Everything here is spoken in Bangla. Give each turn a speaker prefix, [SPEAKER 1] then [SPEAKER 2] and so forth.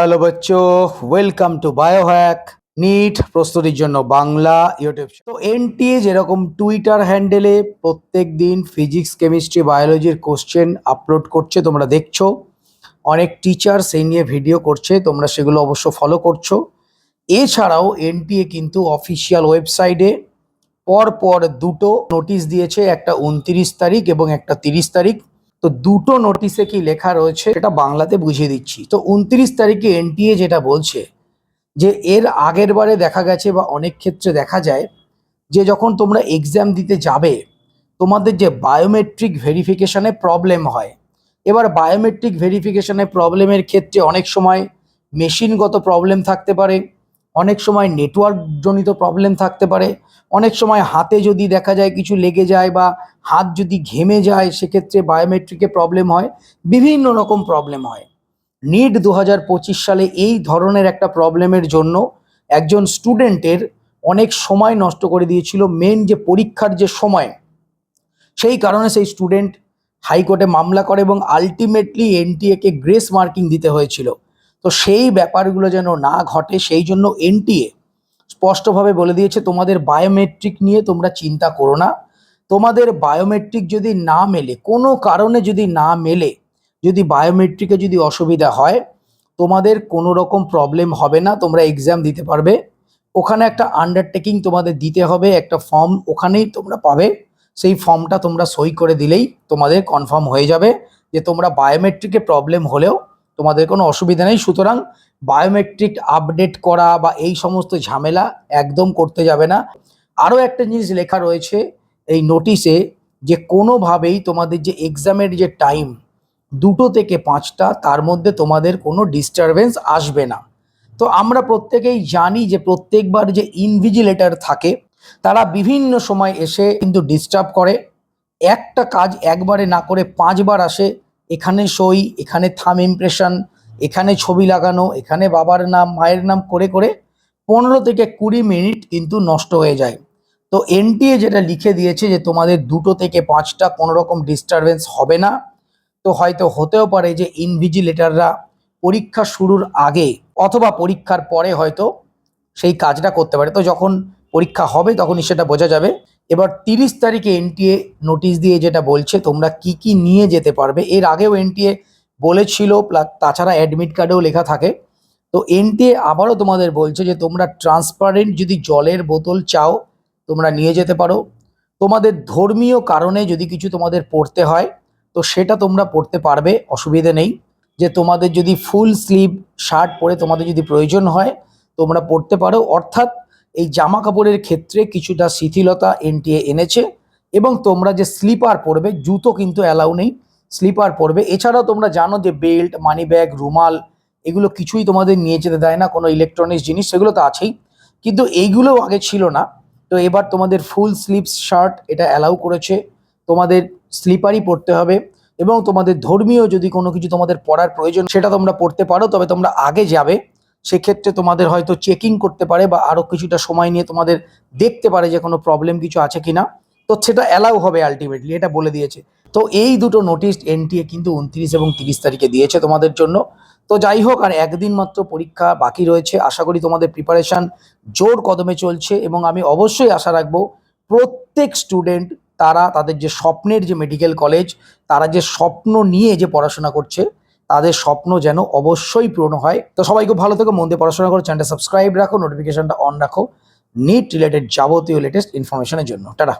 [SPEAKER 1] হ্যালো বাচ্চো, ওয়েলকাম টু বায়োহ্যাক। নিট প্রস্তুতির জন্য বাংলা ইউটিউব। তো এনটিএ যেরকম টুইটার হ্যান্ডেলে প্রত্যেক দিন ফিজিক্স, কেমিস্ট্রি, বায়োলজির কোশ্চেন আপলোড করছে, তোমরা দেখছো। অনেক টিচার সেই নিয়ে ভিডিও করছে, তোমরা সেগুলো অবশ্য ফলো করছো। এছাড়াও এনটিএ কিন্তু অফিসিয়াল ওয়েবসাইটে পর দুটো নোটিশ দিয়েছে, একটা 29 তারিখ এবং একটা 30 তারিখ। তো দুটো নোটিশে কি লেখা রয়েছে সেটা বাংলাতে বুঝিয়ে দিচ্ছি। তো 29 তারিখে এনটিএ যেটা বলছে যে এর আগের বারে দেখা গেছে বা অনেক ক্ষেত্রে দেখা যায় যে যখন তোমরা এক্সাম দিতে যাবে তোমাদের যে বায়োমেট্রিক ভেরিফিকেশনে প্রবলেম হয়। এবার বায়োমেট্রিক ভেরিফিকেশনে প্রবলেমের ক্ষেত্রে অনেক সময় মেশিনগত প্রবলেম থাকতে পারে, অনেক সময় নেটওয়ার্ক জনিত প্রবলেম থাকতে পারে, অনেক সময় হাতে যদি দেখা যায় কিছু লেগে যায় বা হাত যদি ঘেমে যায় সেক্ষেত্রে বায়োমেট্রিকে প্রবলেম হয়, বিভিন্ন রকম প্রবলেম হয়। নিট 2025 সালে এই ধরনের একটা প্রবলেমের জন্য একজন স্টুডেন্টের অনেক সময় নষ্ট করে দিয়েছিল, মেন যে পরীক্ষার যে সময়। সেই কারণে সেই স্টুডেন্ট হাইকোর্টে মামলা করে এবং আলটিমেটলি এনটিএকে গ্রেস মার্কিং দিতে হয়েছিল। তো সেই ব্যাপারগুলো যেন না ঘটে সেই জন্য এনটিএ স্পষ্টভাবে বলে দিয়েছে তোমাদের বায়োমেট্রিক নিয়ে তোমরা চিন্তা করো না। তোমাদের বায়োমেট্রিক যদি না মেলে, কোনো কারণে যদি না মেলে, যদি বায়োমেট্রিকে যদি অসুবিধা হয়, তোমাদের কোনো রকম প্রবলেম হবে না, তোমরা এক্সাম দিতে পারবে। ওখানে একটা আন্ডারটেকিং তোমাদের দিতে হবে, একটা ফর্ম ওখানেই তোমরা পাবে। সেই ফর্মটা তোমরা সই করে দিলেই তোমাদের কনফার্ম হয়ে যাবে যে তোমরা বায়োমেট্রিকে প্রবলেম হলেও তোমাদের কোনো অসুবিধা নেই। সুতরাং বায়োমেট্রিক আপডেট করা বা এই সমস্ত ঝামেলা একদম করতে যাবে না। আরও একটা জিনিস লেখা রয়েছে এই নোটিশে যে কোনোভাবেই তোমাদের যে এক্সামের যে টাইম 2টো থেকে 5টা, তার মধ্যে তোমাদের কোনো ডিস্টারবেন্স আসবে না। তো আমরা প্রত্যেকেই জানি যে প্রত্যেকবার যে ইনভিজিলেটর থাকে তারা বিভিন্ন সময় এসে কিন্তু ডিস্টার্ব করে। একটা কাজ একবারে না করে 5বার আসে, এখানে সই, এখানে থাম ইমপ্রেশন, এখানে ছবি লাগানো, এখানে বাবার নাম মায়ের নাম করে করে 15 থেকে 20 মিনিট কিন্তু নষ্ট হয়ে যায়। তো এনটিএ যেটা লিখে দিয়েছে যে তোমাদের 2টো থেকে 5টা কোনো রকম ডিস্টারবেন্স হবে না। তো হয়তো হতেও পারে যে ইনভিজিলেটররা পরীক্ষা শুরুর আগে অথবা পরীক্ষার পরে হয়তো সেই কাজটা করতে পারে। তো যখন পরীক্ষা হবে তখনই সেটা বোঝা যাবে। এবার 30 তারিখে এনটিএ নোটিশ দিয়ে যেটা বলছে তোমরা কি কি নিয়ে যেতে পারবে। এর আগেও এনটিএ বলেছিল, তাছাড়া অ্যাডমিট কার্ডেও লেখা থাকে। তো এনটিএ আবারও তোমাদের বলছে যে তোমরা ট্রান্সপারেন্ট যদি জলের বোতল চাও তোমরা নিয়ে যেতে পারো। তোমাদের ধর্মীয় কারণে যদি কিছু তোমাদের পড়তে হয় তো সেটা তোমরা পড়তে পারবে, অসুবিধে নেই। যে তোমাদের যদি ফুল স্লিভ শার্ট পরে তোমাদের যদি প্রয়োজন হয় তোমরা পড়তে পারো। অর্থাৎ এই জামা কাপড়ের ক্ষেত্রে কিছুটা শিথিলতা এনটিএ এনেছে। এবং তোমরা যে স্লিপার পরবে, জুতো কিন্তু অ্যালাউ নেই, স্লিপার পরবে। এছাড়াও তোমরা জানো যে বেল্ট, মানি ব্যাগ, রুমাল এগুলো কিছুই তোমাদের নিয়ে যেতে দেয় না, কোনো ইলেকট্রনিক্স জিনিস সেগুলো তো আছেই, কিন্তু এইগুলোও আগে ছিল না। তো এবার তোমাদের ফুল স্লিভস শার্ট এটা অ্যালাউ করেছে, তোমাদের স্লিপারই পরতে হবে। এবং তোমাদের ধর্মীয় যদি কোনো কিছু তোমাদের পড়ার প্রয়োজন সেটা তোমরা পড়তে পারো, তবে তোমরা আগে যাবে, সেক্ষেত্রে তোমাদের হয়তো চেকিং করতে পারে বা আরও কিছুটা সময় নিয়ে তোমাদের দেখতে পারে যে কোনো প্রবলেম কিছু আছে কিনা। তো সেটা অ্যালাউ হবে আলটিমেটলি, এটা বলে দিয়েছে। তো এই দুটো নোটিশ এনটিএ কিন্তু 29 এবং 30 তারিখে দিয়েছে তোমাদের জন্য। তো যাই হোক, আর একদিন মাত্র পরীক্ষা বাকি রয়েছে। আশা করি তোমাদের প্রিপারেশান জোর কদমে চলছে এবং আমি অবশ্যই আশা রাখবো প্রত্যেক স্টুডেন্ট তারা তাদের যে স্বপ্নের যে মেডিকেল কলেজ, তারা যে স্বপ্ন নিয়ে যে পড়াশোনা করছে তাদের স্বপ্ন যেন অবশ্যই পূরণ হয়। তো সবাই খুব ভালো থেকো, মন দিয়ে পড়াশোনা করো, চ্যানেলটা সাবস্ক্রাইব রাখো, নোটিফিকেশনটা অন রাখো নিট রিলেটেড যাবতীয় লেটেস্ট ইনফরমেশনের জন্য। টাটা।